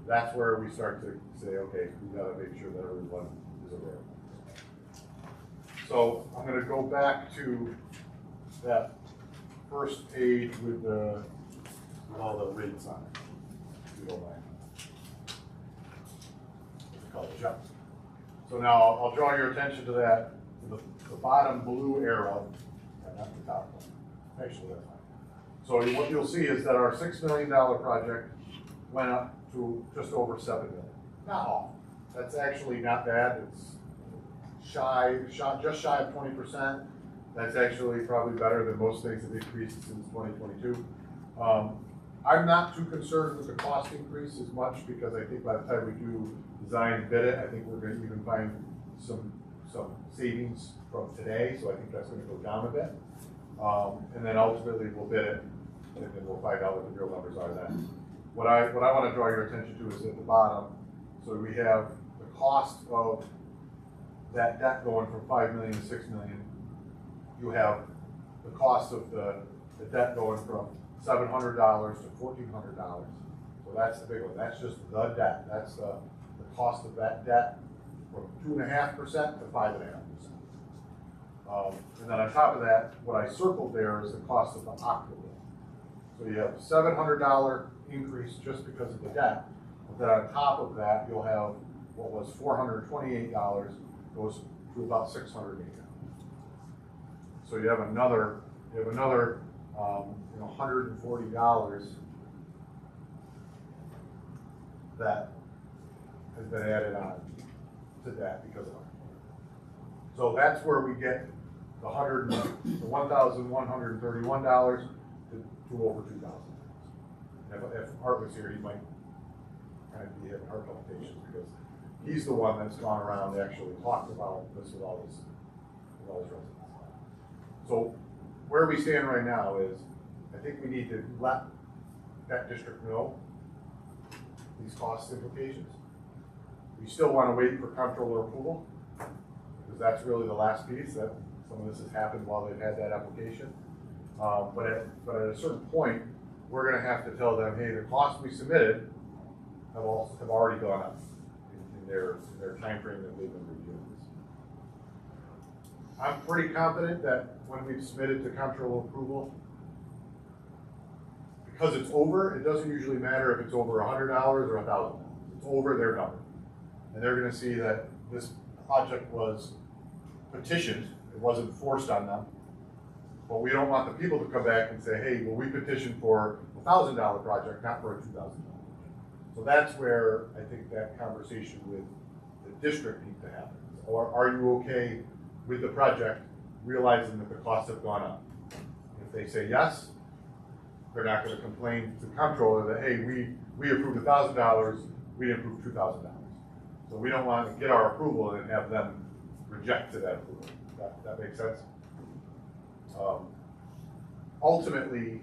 that's where we start to say, okay, we gotta make sure that everyone is aware. So I'm gonna go back to that first page with all the rates on it, if you don't mind. It's called jump. So now I'll draw your attention to that, to the bottom blue arrow, and not the top one. Actually, that's fine. So what you'll see is that our $6 million project went up to just over $7 million. Not all. That's actually not bad. It's just shy of 20%. That's actually probably better than most things that increased since 2022. I'm not too concerned with the cost increase as much because I think by the time we do design and bid it, I think we're going to even find some savings from today. So I think that's going to go down a bit. And then ultimately we'll bid it, and then we'll find out what the real numbers are then. What I want to draw your attention to is at the bottom. So we have the cost of that debt going from $5 million to $6 million. You have the cost of the debt going from $700 to $1,400. So that's the big one. That's just the debt. That's the cost of that debt from 2.5% to 5.5%. And then on top of that, what I circled there is the cost of the Aqua bill. So you have $700 increase just because of the debt. But then on top of that, you'll have what was $428 goes to about $680. So you have another $140 that has been added on to that because of it. So that's where we get the $1,131 to over $2,000. If Art was here, he might kind of be having heart palpitations because he's the one that's gone around and actually talked about this with all his residents. So where we stand right now is, I think we need to let that district know these cost implications. We still want to wait for comptroller approval, because that's really the last piece, that some of this has happened while they've had that application. But at a certain point, we're going to have to tell them, hey, the costs we submitted have already gone up in their time frame that they've been reviewing this. I'm pretty confident that when we've submitted to comptroller approval, because it's over, it doesn't usually matter if it's over $100 or $1,000. It's over, they're done. And they're going to see that this project was petitioned, it wasn't forced on them. But we don't want the people to come back and say, hey, well, we petitioned for a $1,000 project, not for a $2,000. So that's where I think that conversation with the district needs to happen. Or are you okay with the project, realizing that the costs have gone up? If they say yes, they're not going to complain to the comptroller that, hey, we approved $1,000, we didn't approve $2,000. So we don't want to get our approval and have them reject that approval. That makes sense? Ultimately,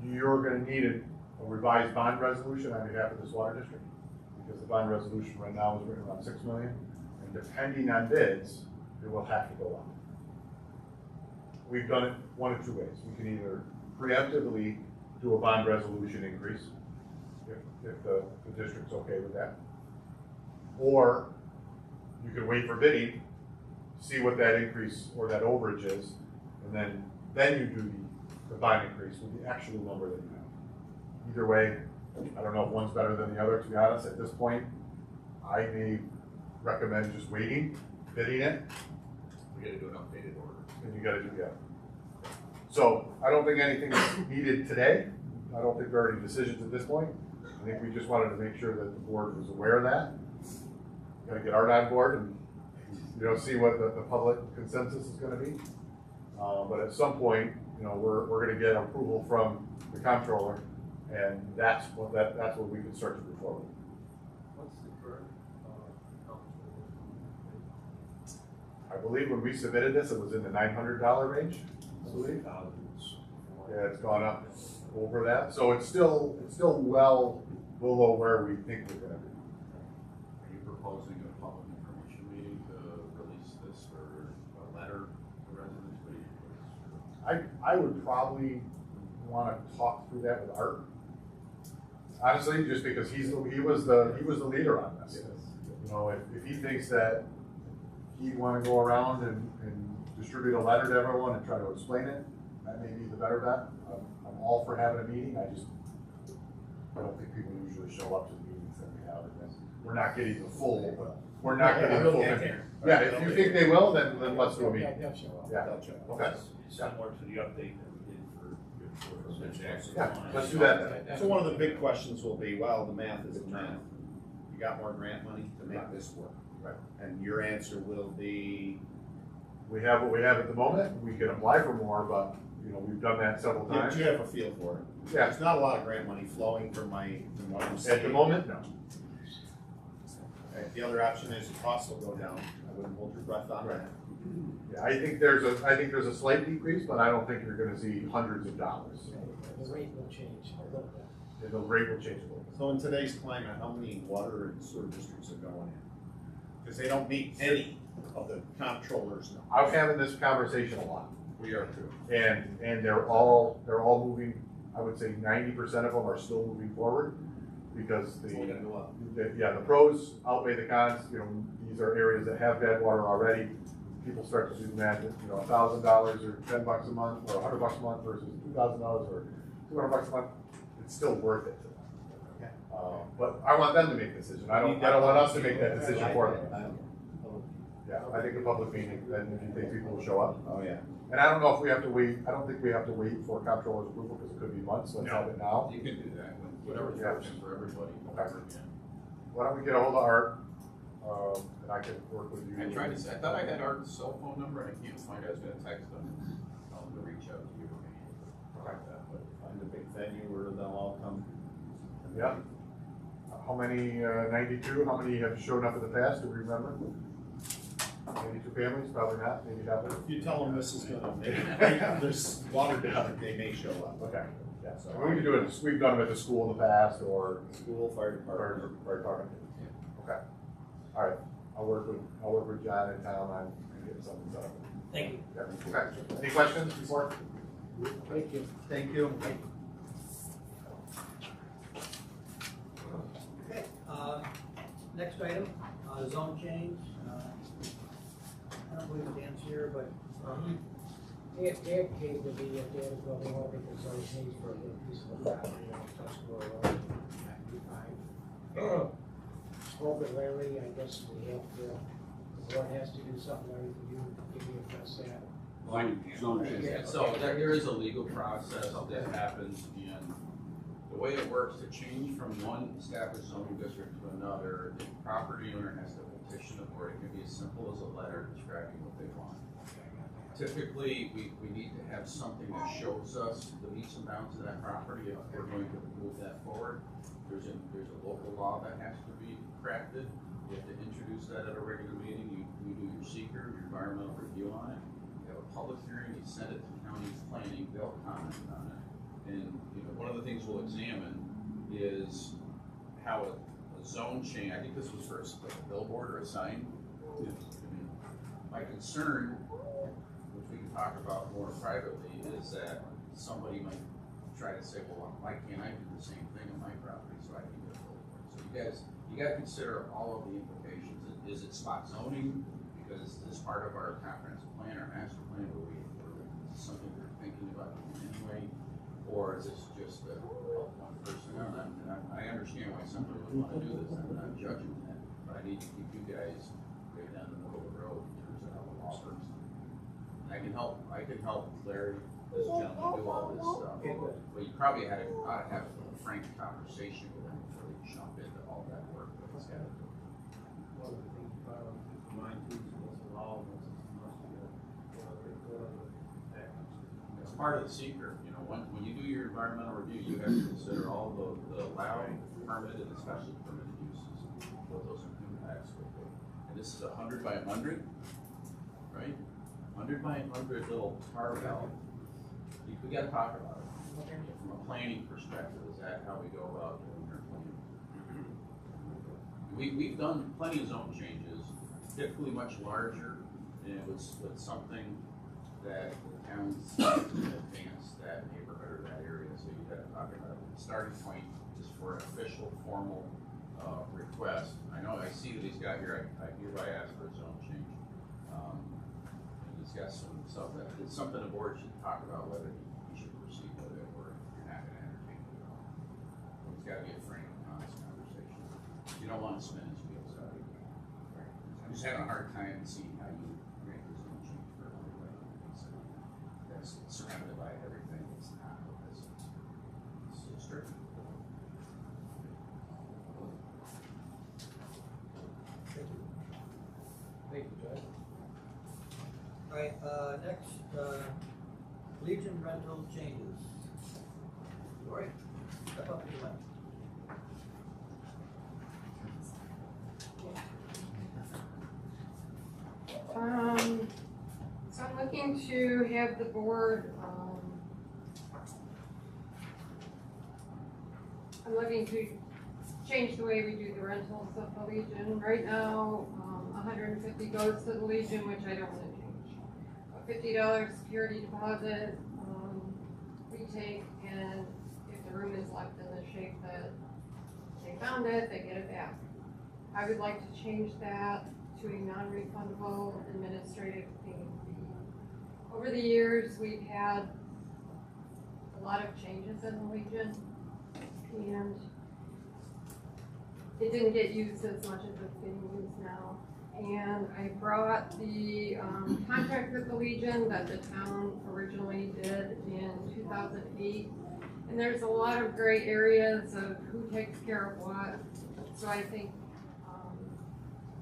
you're going to need a revised bond resolution on behalf of this water district, because the bond resolution right now is written around $6 million, and depending on bids, it will have to go up. We've done it one of two ways. We can either preemptively do a bond resolution increase, if the district's okay with that, or you can wait for bidding, see what that increase or that overage is, and then you do the bond increase with the actual number that you have. Either way, I don't know if one's better than the other, to be honest. At this point, I may recommend just waiting, bidding it. We gotta do an updated order. And you gotta do that. So I don't think anything is needed today. I don't think there are any decisions at this point. I think we just wanted to make sure that the board was aware of that. Gotta get Art on board and see what the public consensus is gonna be. But at some point, we're gonna get approval from the comptroller, and that's what we can start to move forward. What's the current I believe when we submitted this, it was in the $900 range, I believe. Yeah, it's gone up over that, so it's still well below where we think we're gonna be. Are you proposing a public information meeting to release this, or a letter to residents? I would probably want to talk through that with Art. Honestly, just because he was the leader on this. If he thinks that he'd want to go around and distribute a letter to everyone and try to explain it, that may be the better bet. I'm all for having a meeting. I don't think people usually show up to the meetings that we have. And we're not getting the full. We're not getting the full picture. Yeah, if you think they will, then let's do a meeting. Yeah. Okay. Similar to the update that we did for Yeah, let's do that then. So one of the big questions will be, well, the math is the math. You got more grant money to make this work. Right. And your answer will be? We have what we have at the moment. We can apply for more, but we've done that several times. You have a feel for it. Yeah. There's not a lot of grant money flowing from what I'm saying. At the moment, no. Okay, the other option is the cost will go down. I wouldn't hold your breath on that. Yeah, I think there's a slight decrease, but I don't think you're going to see hundreds of dollars. The rate will change a little bit. Yeah, the rate will change a little bit. So in today's climate, how many water and sewer districts are going in? Because they don't meet any of the comptrollers. I'm having this conversation a lot. We are too. And they're all moving. I would say 90% of them are still moving forward because the pros outweigh the cons. These are areas that have bad water already. People start to do that. $1,000 or $10 a month or $100 a month versus $2,000 or $200 a month. It's still worth it to them. But I want them to make the decision. I don't want us to make that decision for them. Yeah, I think the public meeting, then if you think people will show up. Oh, yeah. And I don't know if we have to wait, I don't think we have to wait for comptroller's approval, because it could be months, let's have it now. You can do that, whatever's working for everybody. Okay. Why don't we get a hold of Art, and I can work with you. I tried to, I thought I had Art's cell phone number, and I can't find it, I was gonna text them, tell them to reach out to you. Okay. But find a big venue where they'll all come. Yeah. How many, 92, how many have shown up in the past, do we remember? 92 families, probably not, maybe half of it. If you tell them this is gonna make, there's water down, they may show up. Okay, yeah, So we can do it, we've done them at the school in the past, or school, fire department. fire department. Okay, all right, I'll work with John and Tom on getting something set up. Thank you. Yeah, okay, any questions before? Thank you. Thank you. Okay, next item, zone change. I don't believe Dan's here, but, Dan came to me at the end of the morning because I was paid for a little piece of property on Tuscarora Road, 95. Spoke with Larry, I guess we have to, the board has to do something, Larry, for you, give me a press that. Zone change. So there is a legal process that happens, and the way it works, to change from one established zoning district to another, the property owner has to petition the board. It can be as simple as a letter describing what they want. Typically, we need to have something that shows us the meets and bounds of that property if we're going to move that forward. There's a local law that has to be crafted. You have to introduce that at a regular meeting. You do your seeker, your environmental review on it. You have a public hearing, you send it to county planning, they'll comment on it. And, you know, one of the things we'll examine is how a zone change, I think this was for like a billboard or a sign. I mean, my concern, which we can talk about more privately, is that somebody might try to say, well, why can't I do the same thing on my property so I can get a billboard? So you gotta consider all of the implications. Is it spot zoning? Because this part of our comprehensive plan, our master plan, is this something we're thinking about doing anyway? Or is this just to help one person out? And I understand why somebody would want to do this, I'm not judging that, but I need to keep you guys right down the middle of the road in terms of how the law works. And I can help Larry, this gentleman, do all this stuff, but you probably ought to have a frank conversation with him before you jump into all that work that he's got to do. One of the things about mine too, was allowed, It's part of the seeker, you know, when you do your environmental review, you have to consider all the allowed, permitted, and special permitted uses, what those impacts will be. And this is 100 by 100, right? 100 by 100 little carve out. We gotta talk about it. From a planning perspective, is that how we go about doing our planning? We've done plenty of zone changes, typically much larger, and it was something that the town's advanced that neighborhood or that area, so you gotta talk about it. The starting point is for an official, formal, request. I know, I see that he's got here, I hereby ask for a zone change. And he's got some stuff that, it's something the board should talk about, whether he should proceed with it or if you're not gonna entertain it at all. It's gotta be a frank and honest conversation. You don't wanna spin his wheels out of it. I'm just having a hard time seeing how you grant this zone change for a hundred that's surrounded by everything that's not a business. It's strict. Thank you, Judge. all right, next, Legion rental changes. Lori, step up to the left. So I'm looking to have the board, I'm looking to change the way we do the rentals of the Legion. Right now, 150 goes to the Legion, which I don't want to change. A $50 security deposit, we take, and if the room is left in the shape that they found it, they get it back. I would like to change that to a non-refundable administrative fee. Over the years, we've had a lot of changes in the Legion, and it didn't get used as much as it's getting used now. And I brought the contract with the Legion that the town originally did in 2008. And there's a lot of gray areas of who takes care of what. So I think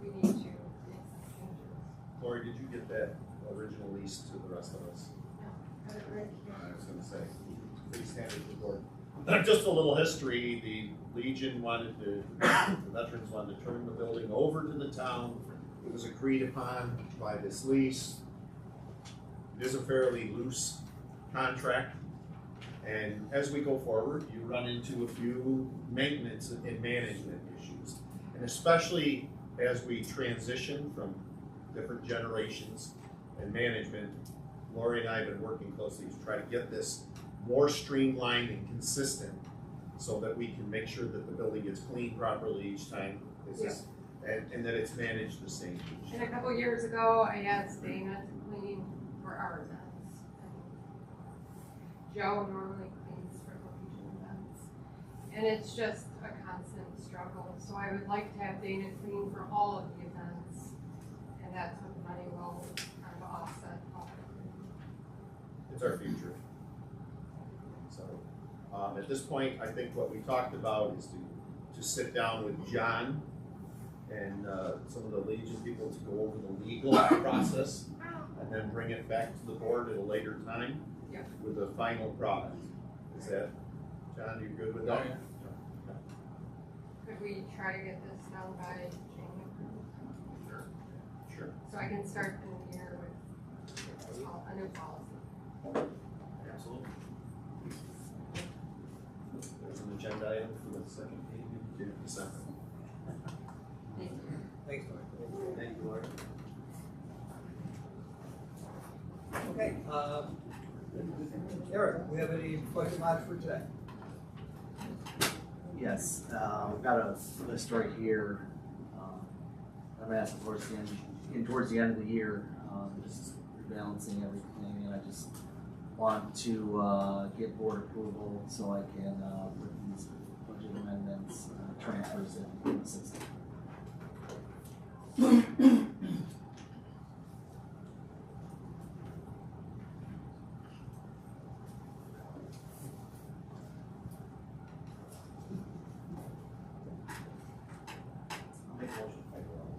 we need to make some changes. Lori, did you get that original lease to the rest of us? Yeah, got it right here. I was gonna say, please stand at the board. Just a little history, the Legion wanted to, the veterans wanted to turn the building over to the town. It was agreed upon by this lease. It is a fairly loose contract. And as we go forward, you run into a few maintenance and management issues. And especially as we transition from different generations and management, Lori and I have been working closely to try to get this more streamlined and consistent so that we can make sure that the building gets cleaned properly each time. And that it's managed the same each And time. a couple years ago, I asked Dana to clean for our events. Joe normally cleans for the Legion events. And it's just a constant struggle. So I would like to have Dana clean for all of the events. And that's what the money will kind of offset all of it. It's our future. So, at this point, I think what we talked about is to sit down with John and some of the Legion people to go over the legal process and then bring it back to the board at a later time Yep. with a final product. Is that, John, you good with that? Could we try to get this done by January? Sure. So I can start the new year with a new policy. Absolutely. There's an agenda item for the second meeting in December. Thank you. Thanks, Lori. Thank you, Lori. Okay, Eric, we have any question marks for today? Yes, we've got a list right here. I'm asking towards the end of the year, just rebalancing everything, and I just want to get board approval so I can put these budget amendments, transfers in the system.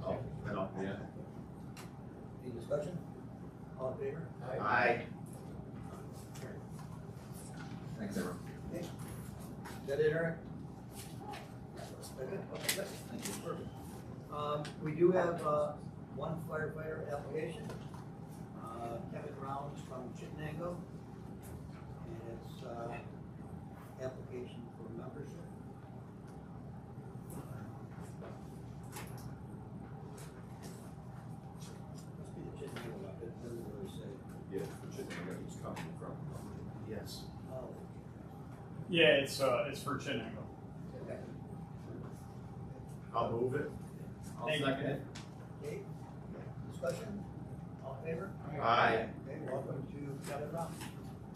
Oh, then I'll, yeah. Any discussion? All in favor? Aye. Thanks, everyone. Okay. Is that it, Eric? Okay, good. Thank you. Perfect. We do have one firefighter application, Kevin Rounds from Chittenango. And it's application for membership. Must be the Chittenango one, it doesn't really say. Yeah, which I think he's coming from. Yes. Oh, Yeah, it's for Chenango. okay. I'll move it. I'll Thank you. second it. Okay, discussion, all in favor? Aye. Okay, welcome to Kevin Rounds,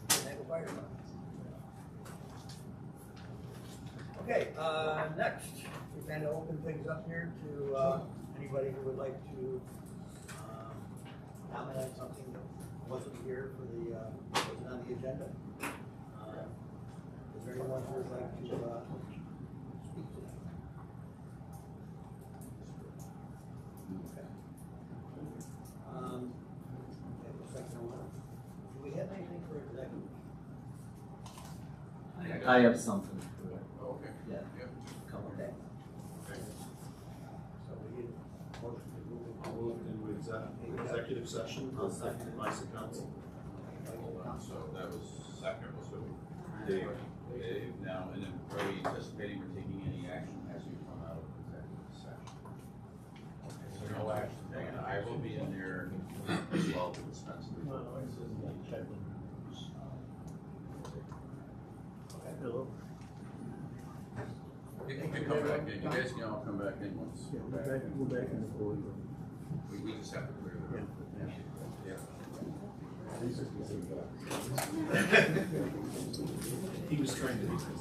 Chittenango Fire Department. Okay, next, we kind of open things up here to anybody who would like to comment on something that wasn't here for the, wasn't on the agenda. Is there anyone who would like to speak to that? Okay. Okay, the second one. Do we have anything for executive? I have something for it. Oh, okay. Yeah. Yep. Come on. Okay. So we need a motion to move into. I'll move into executive session, I'll second advice of council. Hold on, so that was second, was who? Dave. Dave, now, and then are we anticipating or taking any action as you come out of executive session? Okay, so no action taken, I will be in there as well to dispense. Hello. You can come back in, you guys can all come back in once. We're back in the board. We just have to clear it up. Yeah. He was trying to.